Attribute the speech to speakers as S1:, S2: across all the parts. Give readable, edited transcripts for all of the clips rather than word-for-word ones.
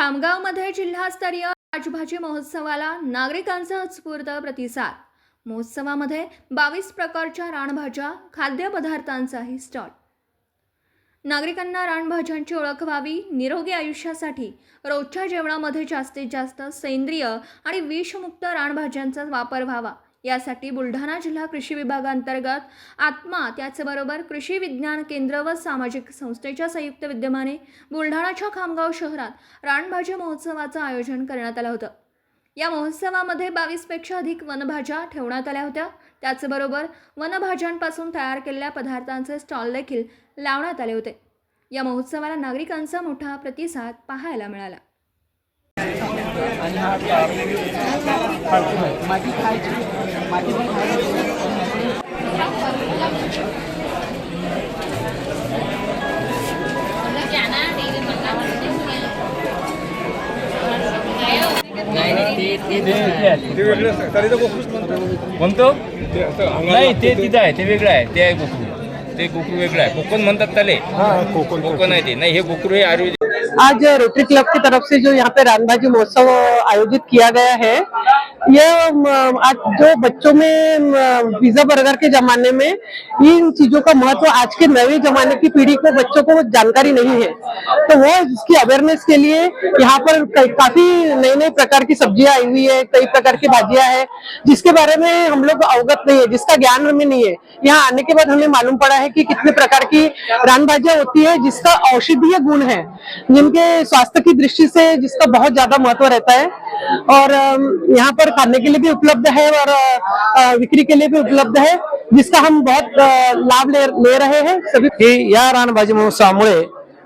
S1: खामगावमध्ये जिल्हास्तरीय राजभाजी महोत्सवाला नागरिकांचा उत्स्फूर्त प्रतिसाद। महोत्सवामध्ये 22 प्रकारच्या रानभाज्या, खाद्यपदार्थांचाही स्टॉल। नागरिकांना रानभाज्यांची ओळख व्हावी, निरोगी आयुष्यासाठी रोजच्या जेवणामध्ये जास्तीत जास्त सेंद्रिय आणि विषमुक्त रानभाज्यांचा वापर व्हावा, यासाठी बुलढाणा जिल्हा कृषी विभागांतर्गत आत्मा, त्याचबरोबर कृषी विज्ञान केंद्र व सामाजिक संस्थेच्या संयुक्त विद्यमाने बुलढाणाच्या खामगाव शहरात रानभाजी महोत्सवाचं आयोजन करण्यात आलं होतं। या महोत्सवामध्ये 22 पेक्षा अधिक वनभाज्या ठेवण्यात आल्या होत्या। त्याचबरोबर वनभाज्यांपासून तयार केलेल्या पदार्थांचे स्टॉल देखील लावण्यात आले होते। या महोत्सवाला नागरिकांचा मोठा प्रतिसाद पाहायला मिळाला।
S2: म्हणतो नाही, ते तिथं आहे, ते वेगळं आहे, ते आहे गोकुळ, ते गोकुळ वेगळं आहे, कोकण म्हणतात त्याले, कोकण आहे ते नाही, हे गोकुळ हे आयुर्वेदिक।
S3: आज रोटरी क्लब की तरफ से जो यहाँ पे रानभाजी महोत्सव आयोजित किया गया है, ये आज जो बच्चों में पिज्जा बर्गर के जमाने में इन चीजों का महत्व आज के नए जमाने की पीढ़ी को, बच्चों को जानकारी नहीं है, तो वो इसकी अवेयरनेस के लिए यहाँ पर काफी नई नई प्रकार की सब्जियां आई हुई है, कई प्रकार की भाजियां है जिसके बारे में हम लोग अवगत नहीं है, जिसका ज्ञान हमें नहीं है। यहाँ आने के बाद हमें मालूम पड़ा है कि कितने प्रकार की रानभाजियां होती है जिसका औषधीय गुण है, जिनके स्वास्थ्य की दृष्टि से जिसका बहुत ज्यादा महत्व रहता है, और यहाँ पर खाने के लिए भी उपलब्ध है और विक्री के लिए भी उपलब्ध है, जिसका हम बहुत लाभ ले रहे हैं सभी।
S4: या रानभाजी महोत्सवामुळे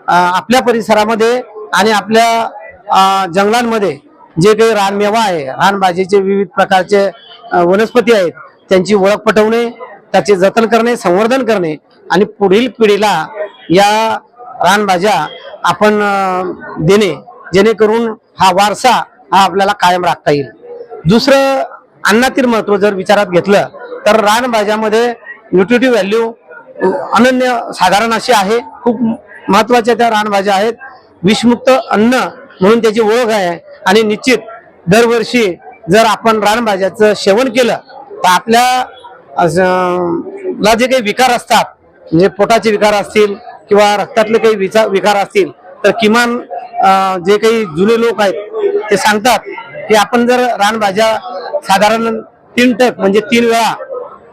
S4: आपल्या परिसरामध्ये आणि आपल्या जंगलांमध्ये जे काही रानमेवा आहे, रानभाजीचे विविध प्रकारचे वनस्पती आहेत, त्यांची ओळख पटवणे, त्याचे जतन करणे, संवर्धन करणे आणि पुढील पिढीला या रानभाज्या आपण देणे, जेणेकरून हा वारसा हा आपल्याला कायम राखता येईल। दुसरं, अन्नातील महत्व जर विचारात घेतलं तर रानभाज्यामध्ये न्यूट्रिटिव्ह व्हॅल्यू अनन्य साधारण अशी आहे, खूप महत्वाच्या त्या रानभाज्या आहेत। विषमुक्त अन्न म्हणून त्याची ओळख आहे आणि निश्चित दरवर्षी जर आपण रानभाज्याचं सेवन केलं तर आपल्या जे काही विकार असतात, म्हणजे पोटाचे विकार असतील किंवा रक्तातले काही विकार असतील, तर किमान जे काही जुने लोक आहेत ते सांगतात की आपण जर रानभाज्या साधारण 3 टक म्हणजे 3 वेळा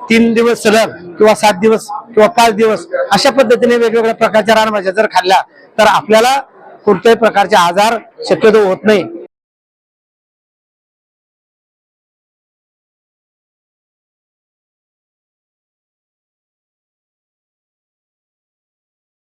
S4: 3 दिवस सलग किंवा 7 दिवस किंवा 5 दिवस अशा पद्धतीने वेगवेगळ्या प्रकारच्या रानभाज्या जर खाल्ल्या तर आपल्याला कोणत्याही प्रकारचे आजार शक्यतो होत नाही।